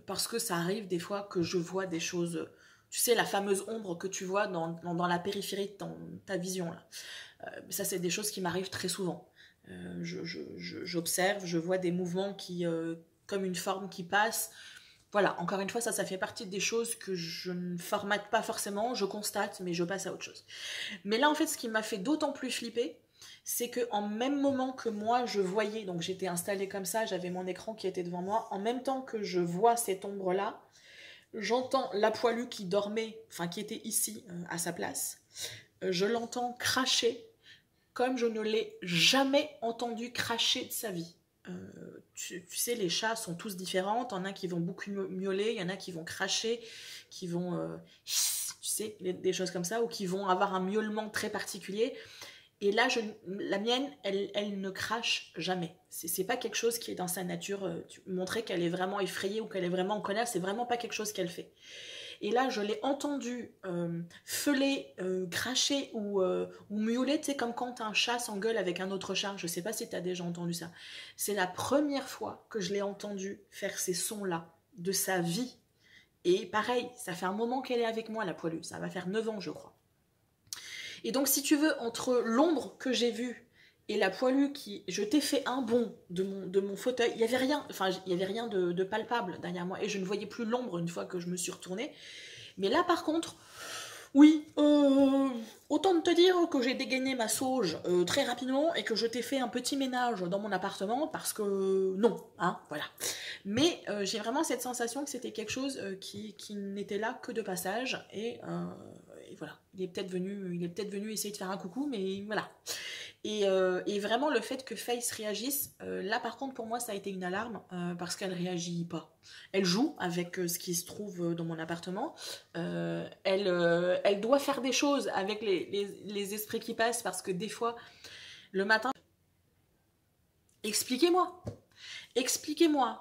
Parce que ça arrive des fois que je vois des choses, tu sais, la fameuse ombre que tu vois dans la périphérie de ta vision là. Ça c'est des choses qui m'arrivent très souvent. J'observe, je vois des mouvements qui, comme une forme qui passe. Voilà, encore une fois, ça fait partie des choses que je ne formate pas forcément, je constate, mais je passe à autre chose. Mais là, en fait, ce qui m'a fait d'autant plus flipper, c'est que en même moment que moi, je voyais, donc j'étais installée comme ça, j'avais mon écran qui était devant moi, en même temps que je vois cette ombre-là, j'entends la poilue qui dormait, enfin qui était ici, à sa place, je l'entends cracher comme je ne l'ai jamais entendu cracher de sa vie. Tu sais, les chats sont tous différents. T'en as qui vont beaucoup miauler, il y en a qui vont cracher, qui vont, tu sais, des choses comme ça, ou qui vont avoir un miaulement très particulier. Et là, la mienne, elle ne crache jamais. C'est pas quelque chose qui est dans sa nature. Montrer qu'elle est vraiment effrayée ou qu'elle est vraiment en colère, c'est vraiment pas quelque chose qu'elle fait. Et là, je l'ai entendu feuler, cracher ou miauler, tu sais, comme quand un chat s'engueule avec un autre chat. Je sais pas si tu as déjà entendu ça. C'est la première fois que je l'ai entendu faire ces sons-là de sa vie. Et pareil, ça fait un moment qu'elle est avec moi, la poilue. Ça va faire 9 ans, je crois. Et donc, si tu veux, entre l'ombre que j'ai vue et la poilue qui... Je t'ai fait un bond de mon fauteuil. Il n'y avait rien, enfin, il y avait rien de palpable derrière moi. Et je ne voyais plus l'ombre une fois que je me suis retournée. Mais là, par contre, oui, autant te dire que j'ai dégainé ma sauge très rapidement et que je t'ai fait un petit ménage dans mon appartement parce que non, hein, voilà. Mais j'ai vraiment cette sensation que c'était quelque chose qui n'était là que de passage et voilà, il est peut-être venu essayer de faire un coucou, mais voilà. Et vraiment le fait que Face réagisse, là par contre pour moi ça a été une alarme parce qu'elle réagit pas. Elle joue avec ce qui se trouve dans mon appartement. Elle doit faire des choses avec les esprits qui passent parce que des fois le matin... Expliquez-moi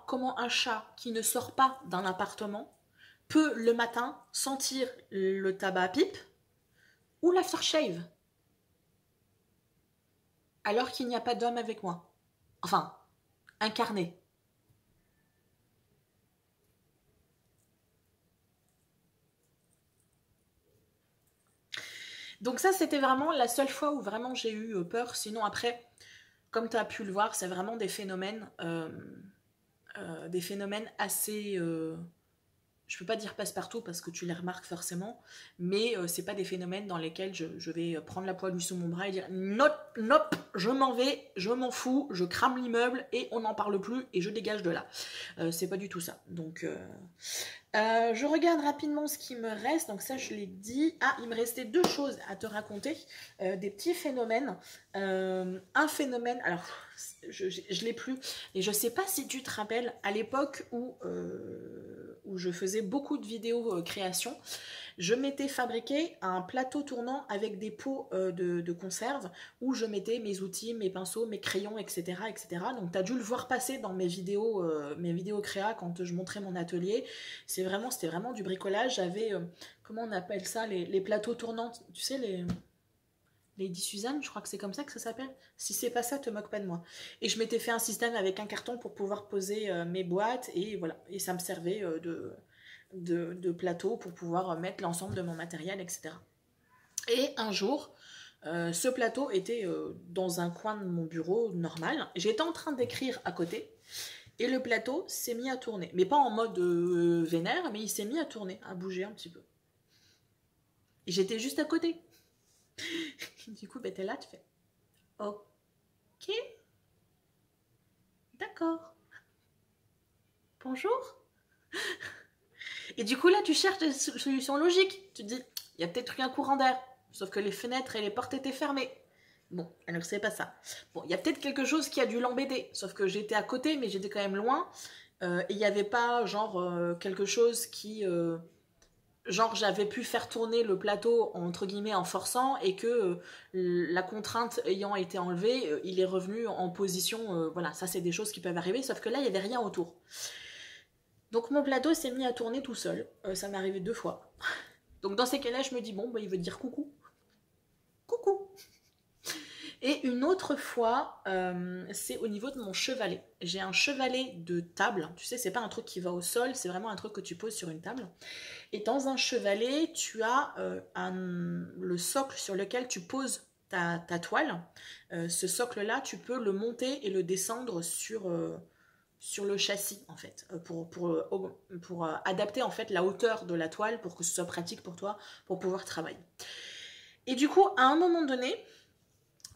comment un chat qui ne sort pas d'un appartement peut le matin sentir le tabac à pipe ou l'aftershave alors qu'il n'y a pas d'homme avec moi. Enfin, incarné. Donc ça, c'était vraiment la seule fois où vraiment j'ai eu peur. Sinon, après, comme tu as pu le voir, c'est vraiment des phénomènes assez... je peux pas dire passe-partout parce que tu les remarques forcément, mais c'est pas des phénomènes dans lesquels je vais prendre la poêle sous mon bras et dire nope, nope, je m'en vais, je m'en fous, je crame l'immeuble et on n'en parle plus et je dégage de là. C'est pas du tout ça. Donc Je regarde rapidement ce qui me reste. Donc ça, je l'ai dit. Ah, il me restait deux choses à te raconter. Des petits phénomènes. Un phénomène... Alors, je l'ai plus. Et je sais pas si tu te rappelles, à l'époque où je faisais beaucoup de vidéos création, je m'étais fabriqué un plateau tournant avec des pots de conserve où je mettais mes outils, mes pinceaux, mes crayons, etc. etc. Donc tu as dû le voir passer dans mes vidéos créa quand je montrais mon atelier. C'était vraiment du bricolage. J'avais, comment on appelle ça, les plateaux tournants, tu sais, les Lady Suzanne, je crois que c'est comme ça que ça s'appelle. Si c'est pas ça, te moque pas de moi. Et je m'étais fait un système avec un carton pour pouvoir poser mes boîtes et voilà. Et ça me servait de plateau pour pouvoir mettre l'ensemble de mon matériel, etc. Et un jour, ce plateau était dans un coin de mon bureau normal. J'étais en train d'écrire à côté et le plateau s'est mis à tourner. Mais pas en mode vénère, mais il s'est mis à tourner, à bouger un petit peu. Et j'étais juste à côté. Du coup, t'es là, tu fais ok, d'accord, bonjour. Et du coup, là, tu cherches des solutions logiques. Tu te dis, il y a peut-être eu un courant d'air. Sauf que les fenêtres et les portes étaient fermées. Bon, alors c'est pas ça. Bon, il y a peut-être quelque chose qui a dû l'embêter. Sauf que j'étais à côté, mais j'étais quand même loin. Et il n'y avait pas, genre, quelque chose qui... genre, j'avais pu faire tourner le plateau, entre guillemets, en forçant, et que la contrainte ayant été enlevée, il est revenu en position... voilà, ça, c'est des choses qui peuvent arriver. Sauf que là, il n'y avait rien autour. Donc mon plateau s'est mis à tourner tout seul. Ça m'est arrivé 2 fois. Donc dans ces cas-là, je me dis, bon, bah, il veut dire coucou. Coucou. Et une autre fois, c'est au niveau de mon chevalet. J'ai un chevalet de table. Tu sais, c'est pas un truc qui va au sol, c'est vraiment un truc que tu poses sur une table. Et dans un chevalet, tu as le socle sur lequel tu poses ta toile. Ce socle-là, tu peux le monter et le descendre sur le châssis en fait pour adapter en fait la hauteur de la toile pour que ce soit pratique pour toi pour pouvoir travailler. Et du coup à un moment donné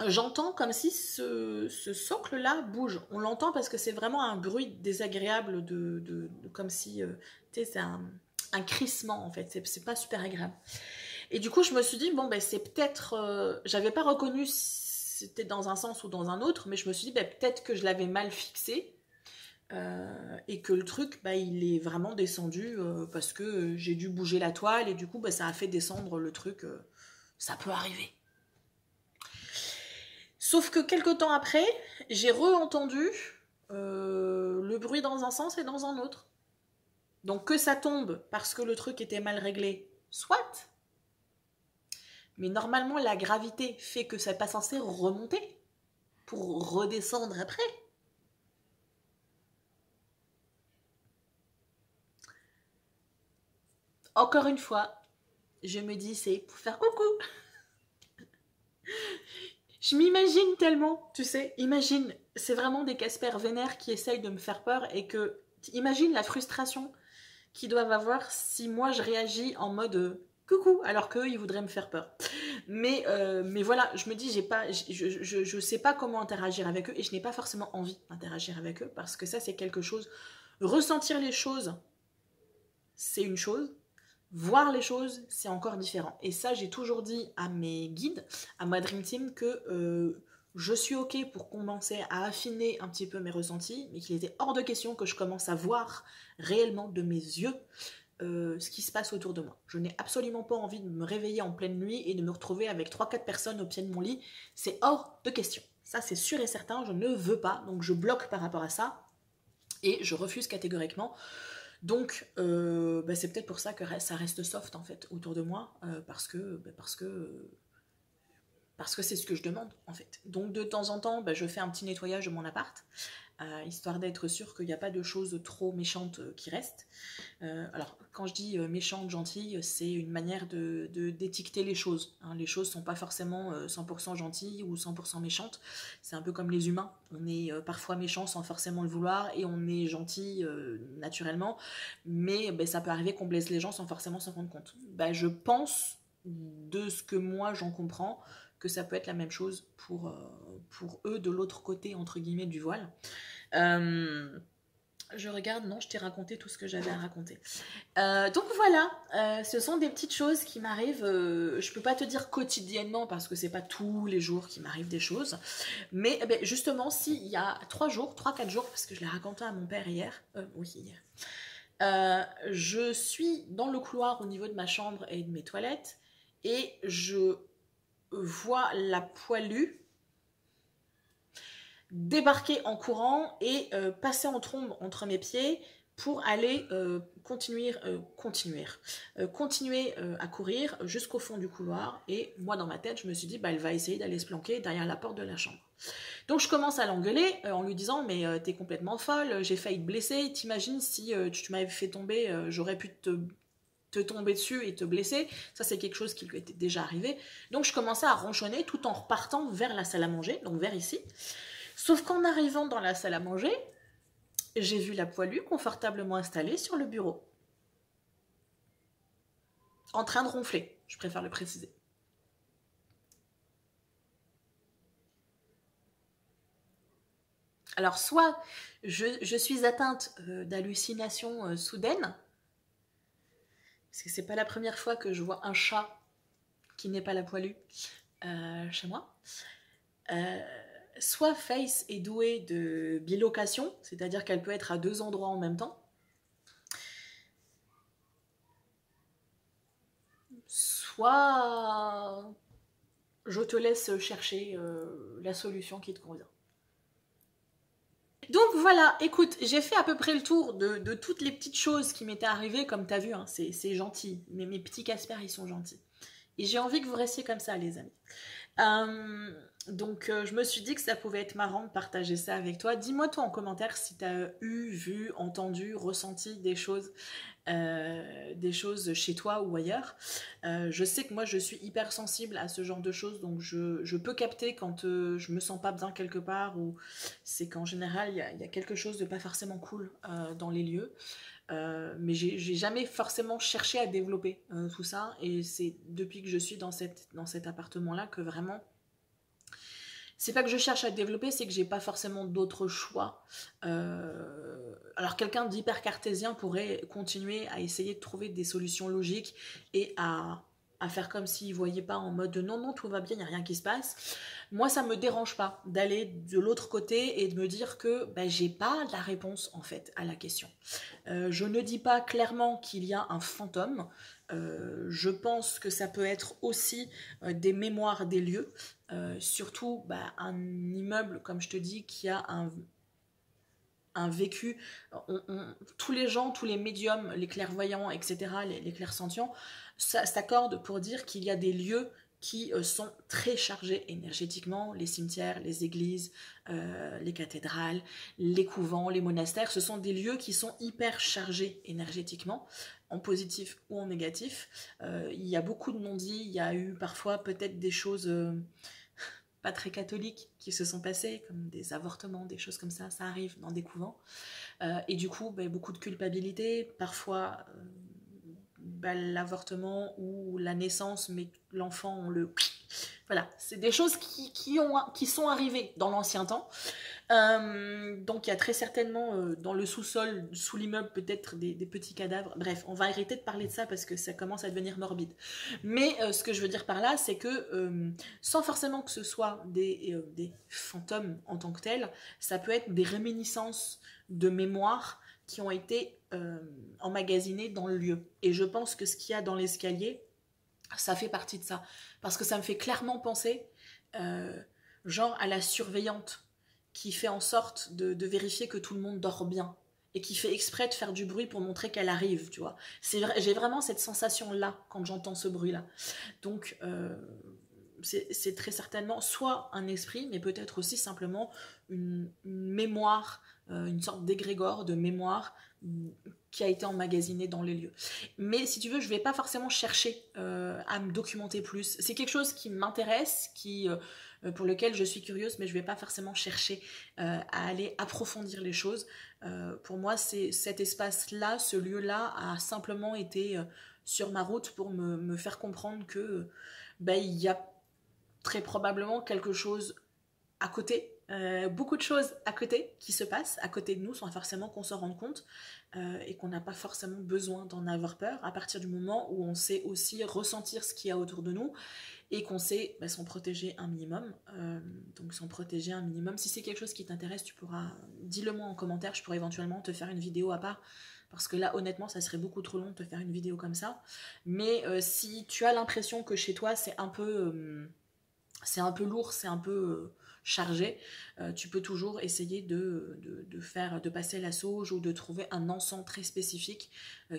j'entends comme si ce socle là bouge. On l'entend parce que c'est vraiment un bruit désagréable de comme si tu sais c'est un crissement en fait, c'est pas super agréable. Et du coup je me suis dit bon ben c'est peut-être j'avais pas reconnu si c'était dans un sens ou dans un autre, mais je me suis dit ben, peut-être que je l'avais mal fixé. Et que le truc, bah, il est vraiment descendu parce que j'ai dû bouger la toile et du coup, bah, ça a fait descendre le truc. Ça peut arriver. Sauf que quelques temps après, j'ai re-entendu le bruit dans un sens et dans un autre. Donc que ça tombe parce que le truc était mal réglé, soit. Mais normalement, la gravité fait que ça n'est pas censé remonter pour redescendre après. Encore une fois, je me dis c'est pour faire coucou. Je m'imagine tellement, tu sais, imagine, c'est vraiment des Casper vénères qui essayent de me faire peur et que, imagine la frustration qu'ils doivent avoir si moi je réagis en mode coucou alors qu'eux ils voudraient me faire peur. Mais voilà, je me dis, je sais pas comment interagir avec eux et je n'ai pas forcément envie d'interagir avec eux parce que ça c'est quelque chose, ressentir les choses c'est une chose, voir les choses, c'est encore différent. Et ça, j'ai toujours dit à mes guides, à ma Dream Team, que je suis OK pour commencer à affiner un petit peu mes ressentis, mais qu'il était hors de question que je commence à voir réellement de mes yeux ce qui se passe autour de moi. Je n'ai absolument pas envie de me réveiller en pleine nuit et de me retrouver avec 3-4 personnes au pied de mon lit. C'est hors de question. Ça, c'est sûr et certain, je ne veux pas, donc je bloque par rapport à ça. Et je refuse catégoriquement. Donc, bah c'est peut-être pour ça que ça reste soft en fait autour de moi, parce que c'est ce que je demande en fait. Donc de temps en temps, bah, je fais un petit nettoyage de mon appart, histoire d'être sûre qu'il n'y a pas de choses trop méchantes qui restent. Alors quand je dis méchante, gentille, c'est une manière d'étiqueter les choses. Hein. Les choses ne sont pas forcément 100% gentilles ou 100% méchantes. C'est un peu comme les humains. On est parfois méchant sans forcément le vouloir et on est gentil naturellement. Mais bah, ça peut arriver qu'on blesse les gens sans forcément s'en rendre compte. Bah, je pense, de ce que moi j'en comprends, que ça peut être la même chose pour eux de l'autre côté entre guillemets du voile. Je regarde, non, je t'ai raconté tout ce que j'avais à raconter. Donc voilà, ce sont des petites choses qui m'arrivent, je peux pas te dire quotidiennement parce que c'est pas tous les jours qu'il m'arrive des choses, mais justement, s'il y a 3 4 jours, parce que je l'ai raconté à mon père hier, oui, hier, je suis dans le couloir au niveau de ma chambre et de mes toilettes et je vois la poilue débarquer en courant et passer en trombe entre mes pieds pour aller continuer à courir jusqu'au fond du couloir. Et moi, dans ma tête, je me suis dit, bah, elle va essayer d'aller se planquer derrière la porte de la chambre. Donc, je commence à l'engueuler en lui disant, mais t'es complètement folle, j'ai failli te blesser. T'imagines si tu m'avais fait tomber, j'aurais pu te tomber dessus et te blesser. Ça, c'est quelque chose qui lui était déjà arrivé. Donc, je commençais à ronchonner tout en repartant vers la salle à manger, donc vers ici. Sauf qu'en arrivant dans la salle à manger, j'ai vu la poilue confortablement installée sur le bureau. En train de ronfler, je préfère le préciser. Alors, soit je suis atteinte d'hallucinations soudaines, parce que c'est pas la première fois que je vois un chat qui n'est pas la poilue chez moi. Soit Face est douée de bilocation, c'est-à-dire qu'elle peut être à 2 endroits en même temps. Soit je te laisse chercher la solution qui te convient. Donc voilà, écoute, j'ai fait à peu près le tour de toutes les petites choses qui m'étaient arrivées, comme tu as vu, hein, c'est gentil, mais mes petits Casper, ils sont gentils. Et j'ai envie que vous restiez comme ça, les amis. Donc je me suis dit que ça pouvait être marrant de partager ça avec toi. Dis-moi toi en commentaire si tu as vu, entendu, ressenti des choses chez toi ou ailleurs. Je sais que moi je suis hyper sensible à ce genre de choses, donc je peux capter quand je me sens pas bien quelque part, ou c'est qu'en général il y a quelque chose de pas forcément cool dans les lieux. Mais j'ai jamais forcément cherché à développer tout ça, et c'est depuis que je suis dans cet appartement là que vraiment c'est pas que je cherche à développer, c'est que j'ai pas forcément d'autres choix. Alors quelqu'un d'hyper cartésien pourrait continuer à essayer de trouver des solutions logiques et à faire comme s'il voyait pas, en mode non non tout va bien, il n'y a rien qui se passe. Moi ça me dérange pas d'aller de l'autre côté et de me dire que ben, j'ai pas la réponse en fait à la question. Je ne dis pas clairement qu'il y a un fantôme. Je pense que ça peut être aussi des mémoires des lieux, surtout un immeuble, comme je te dis, qui a un vécu. Tous les gens, tous les médiums, les clairvoyants, etc., les clairsentients, s'accordent pour dire qu'il y a des lieux qui sont très chargés énergétiquement, les cimetières, les églises, les cathédrales, les couvents, les monastères, ce sont des lieux qui sont hyper chargés énergétiquement, en positif ou en négatif. Il y a beaucoup de non-dits, il y a eu parfois peut-être des choses pas très catholiques qui se sont passées, comme des avortements, des choses comme ça arrive dans des couvents. Et du coup, beaucoup de culpabilité, parfois l'avortement ou la naissance, mais l'enfant, on le... Voilà, c'est des choses qui sont arrivées dans l'ancien temps. Donc il y a très certainement dans le sous-sol, sous l'immeuble, peut-être des petits cadavres. Bref, on va arrêter de parler de ça parce que ça commence à devenir morbide. Mais ce que je veux dire par là, c'est que sans forcément que ce soit des fantômes en tant que tels, ça peut être des réminiscences de mémoire qui ont été emmagasinées dans le lieu. Et je pense que ce qu'il y a dans l'escalier, ça fait partie de ça. Parce que ça me fait clairement penser genre à la surveillante qui fait en sorte de vérifier que tout le monde dort bien et qui fait exprès de faire du bruit pour montrer qu'elle arrive, tu vois. J'ai vraiment cette sensation-là quand j'entends ce bruit-là. Donc, c'est très certainement soit un esprit, mais peut-être aussi simplement une mémoire, une sorte d'égrégore de mémoire qui a été emmagasiné dans les lieux. Mais si tu veux, je ne vais pas forcément chercher à me documenter plus. C'est quelque chose qui m'intéresse, pour lequel je suis curieuse, mais je ne vais pas forcément chercher à aller approfondir les choses. Pour moi, cet espace-là, ce lieu-là, a simplement été sur ma route pour me faire comprendre que il y a très probablement quelque chose à côté beaucoup de choses à côté qui se passent à côté de nous sans forcément qu'on s'en rende compte, et qu'on n'a pas forcément besoin d'en avoir peur à partir du moment où on sait aussi ressentir ce qu'il y a autour de nous et qu'on sait s'en protéger un minimum. Donc s'en protéger un minimum. Si c'est quelque chose qui t'intéresse, tu pourras, dis-le moi en commentaire, je pourrais éventuellement te faire une vidéo à part, parce que là honnêtement ça serait beaucoup trop long de te faire une vidéo comme ça. Mais si tu as l'impression que chez toi c'est un peu lourd, c'est un peu chargé, tu peux toujours essayer de passer la sauge ou de trouver un encens très spécifique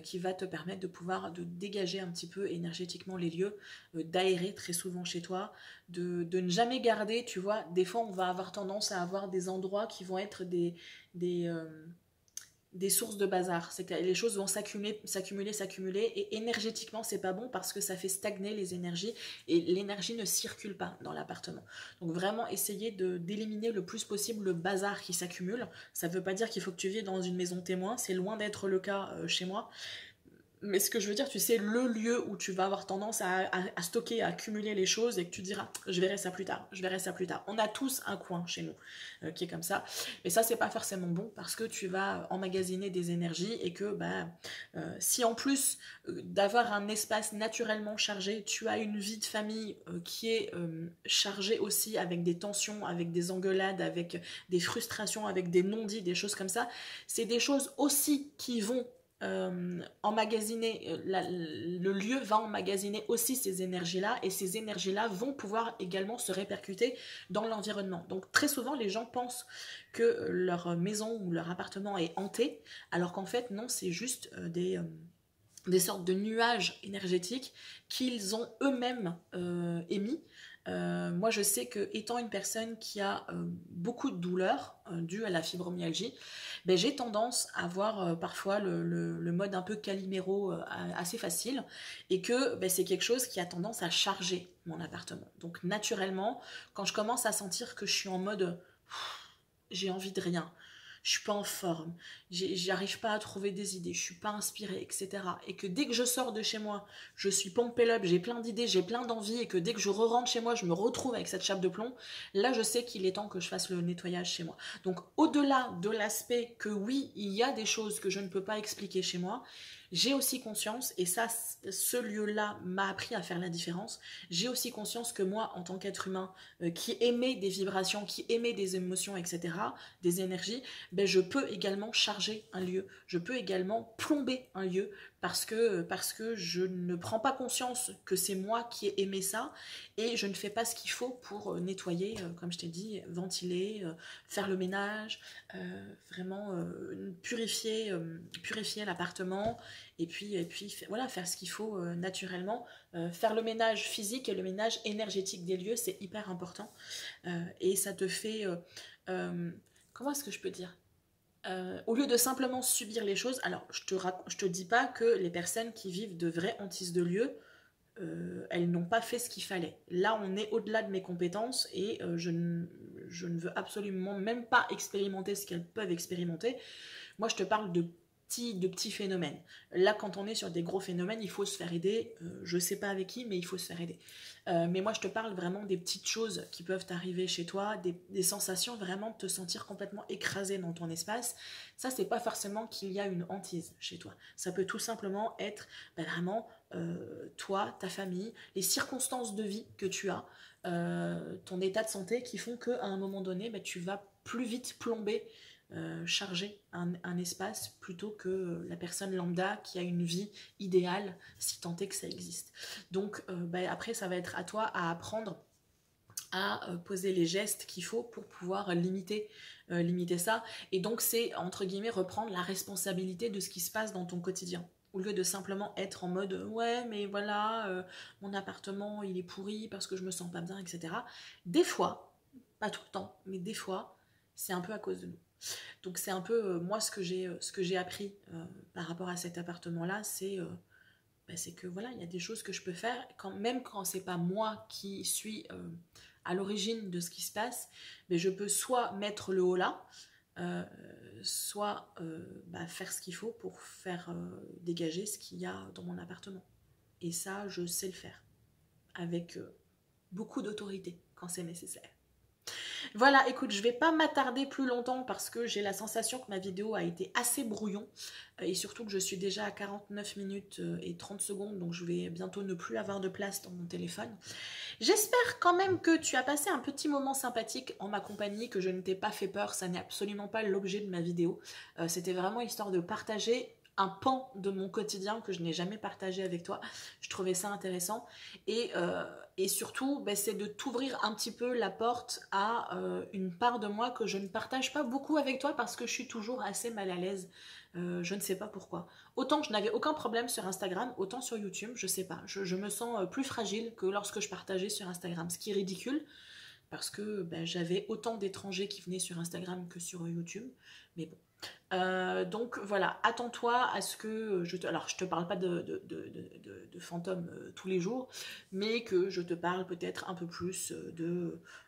qui va te permettre de pouvoir de dégager un petit peu énergétiquement les lieux, d'aérer très souvent chez toi, de ne jamais garder, tu vois, des fois on va avoir tendance à avoir des endroits qui vont être des, des sources de bazar. C'est que les choses vont s'accumuler, et énergétiquement c'est pas bon parce que ça fait stagner les énergies et l'énergie ne circule pas dans l'appartement. Donc vraiment essayer d'éliminer le plus possible le bazar qui s'accumule. Ça veut pas dire qu'il faut que tu vives dans une maison témoin, c'est loin d'être le cas chez moi. Mais ce que je veux dire, tu sais, le lieu où tu vas avoir tendance à stocker, à accumuler les choses et que tu diras, je verrai ça plus tard, je verrai ça plus tard. On a tous un coin chez nous qui est comme ça. Et ça, c'est pas forcément bon parce que tu vas emmagasiner des énergies et que si en plus d'avoir un espace naturellement chargé, tu as une vie de famille qui est chargée aussi avec des tensions, avec des engueulades, avec des frustrations, avec des non-dits, des choses comme ça, c'est des choses aussi qui vont emmagasiner, le lieu va emmagasiner aussi ces énergies-là et ces énergies-là vont pouvoir également se répercuter dans l'environnement. Donc très souvent les gens pensent que leur maison ou leur appartement est hanté alors qu'en fait non, c'est juste des sortes de nuages énergétiques qu'ils ont eux-mêmes émis. Moi, je sais que étant une personne qui a beaucoup de douleurs dues à la fibromyalgie, j'ai tendance à avoir parfois le mode un peu Calimero assez facile et que c'est quelque chose qui a tendance à charger mon appartement. Donc naturellement, quand je commence à sentir que je suis en mode j'ai envie de rien, je suis pas en forme, j'arrive pas à trouver des idées, je suis pas inspirée, etc. Et que dès que je sors de chez moi, je suis pompée up, j'ai plein d'idées, j'ai plein d'envies, et que dès que je rentre chez moi, je me retrouve avec cette chape de plomb, là je sais qu'il est temps que je fasse le nettoyage chez moi. Donc au-delà de l'aspect que oui, il y a des choses que je ne peux pas expliquer chez moi, j'ai aussi conscience, et ça, ce lieu-là m'a appris à faire la différence, j'ai aussi conscience que moi, en tant qu'être humain, qui aimait des vibrations, qui aimait des émotions, etc., des énergies, je peux également charger un lieu, je peux également plomber un lieu parce que je ne prends pas conscience que c'est moi qui ai aimé ça et je ne fais pas ce qu'il faut pour nettoyer, comme je t'ai dit, ventiler, faire le ménage, vraiment purifier l'appartement et puis voilà, faire ce qu'il faut naturellement, faire le ménage physique et le ménage énergétique des lieux, c'est hyper important et ça te fait comment est-ce que je peux dire, au lieu de simplement subir les choses, alors je te dis pas que les personnes qui vivent de vraies hantises de lieux, elles n'ont pas fait ce qu'il fallait. Là, on est au-delà de mes compétences et je ne veux absolument même pas expérimenter ce qu'elles peuvent expérimenter. Moi, je te parle de petits phénomènes. Là, quand on est sur des gros phénomènes, il faut se faire aider. Je sais pas avec qui, mais il faut se faire aider. Mais moi, je te parle vraiment des petites choses qui peuvent arriver chez toi, des sensations vraiment de te sentir complètement écrasé dans ton espace. Ça, c'est pas forcément qu'il y a une hantise chez toi. Ça peut tout simplement être vraiment toi, ta famille, les circonstances de vie que tu as, ton état de santé qui font qu'à un moment donné, tu vas plus vite plomber, charger un espace plutôt que la personne lambda qui a une vie idéale, si tant est que ça existe. Donc après, ça va être à toi à apprendre à poser les gestes qu'il faut pour pouvoir limiter ça. Et donc c'est, entre guillemets, reprendre la responsabilité de ce qui se passe dans ton quotidien. Au lieu de simplement être en mode ouais mais voilà, mon appartement il est pourri parce que je me sens pas bien, etc. Des fois, pas tout le temps, mais des fois, c'est un peu à cause de nous. Donc c'est un peu moi ce que j'ai appris par rapport à cet appartement-là, c'est que voilà, il y a des choses que je peux faire, même quand c'est pas moi qui suis à l'origine de ce qui se passe, mais je peux soit mettre le haut là, soit faire ce qu'il faut pour faire dégager ce qu'il y a dans mon appartement. Et ça, je sais le faire avec beaucoup d'autorité quand c'est nécessaire. Voilà, écoute, je vais pas m'attarder plus longtemps parce que j'ai la sensation que ma vidéo a été assez brouillon et surtout que je suis déjà à 49 minutes et 30 secondes, donc je vais bientôt ne plus avoir de place dans mon téléphone. J'espère quand même que tu as passé un petit moment sympathique en ma compagnie, que je ne t'ai pas fait peur, ça n'est absolument pas l'objet de ma vidéo. C'était vraiment histoire de partager un pan de mon quotidien que je n'ai jamais partagé avec toi. Je trouvais ça intéressant. Et surtout, ben, c'est de t'ouvrir un petit peu la porte à une part de moi que je ne partage pas beaucoup avec toi parce que je suis toujours assez mal à l'aise. Je ne sais pas pourquoi. Autant que je n'avais aucun problème sur Instagram, autant sur YouTube, je sais pas. Je me sens plus fragile que lorsque je partageais sur Instagram, ce qui est ridicule parce que ben, j'avais autant d'étrangers qui venaient sur Instagram que sur YouTube. Mais bon. Donc voilà, attends-toi à ce que je te... Alors je te parle pas de fantômes tous les jours, mais que je te parle peut-être un peu plus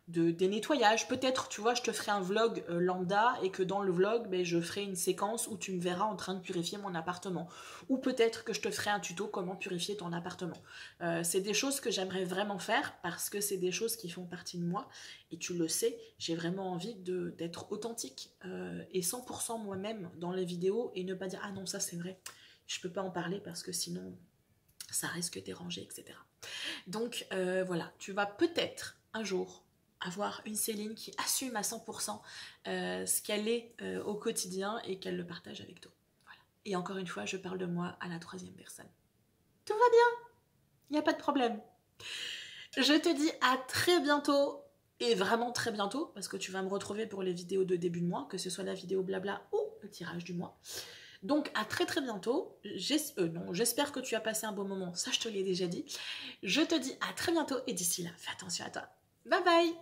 des nettoyages. Peut-être, tu vois, je te ferai un vlog lambda et que dans le vlog, ben, je ferai une séquence où tu me verras en train de purifier mon appartement. Ou peut-être que je te ferai un tuto comment purifier ton appartement. C'est des choses que j'aimerais vraiment faire parce que c'est des choses qui font partie de moi. Et tu le sais, j'ai vraiment envie d'être authentique et 100% moi-même dans les vidéos et ne pas dire « Ah non, ça c'est vrai, je peux pas en parler parce que sinon ça risque de déranger, etc. » Donc voilà, tu vas peut-être un jour avoir une Céline qui assume à 100% ce qu'elle est au quotidien et qu'elle le partage avec toi. Voilà. Et encore une fois, je parle de moi à la troisième personne. Tout va bien, il n'y a pas de problème. Je te dis à très bientôt. Et vraiment très bientôt, parce que tu vas me retrouver pour les vidéos de début de mois, que ce soit la vidéo blabla ou le tirage du mois. Donc à très très bientôt. J'espère que tu as passé un bon moment, ça je te l'ai déjà dit. Je te dis à très bientôt et d'ici là, fais attention à toi. Bye bye!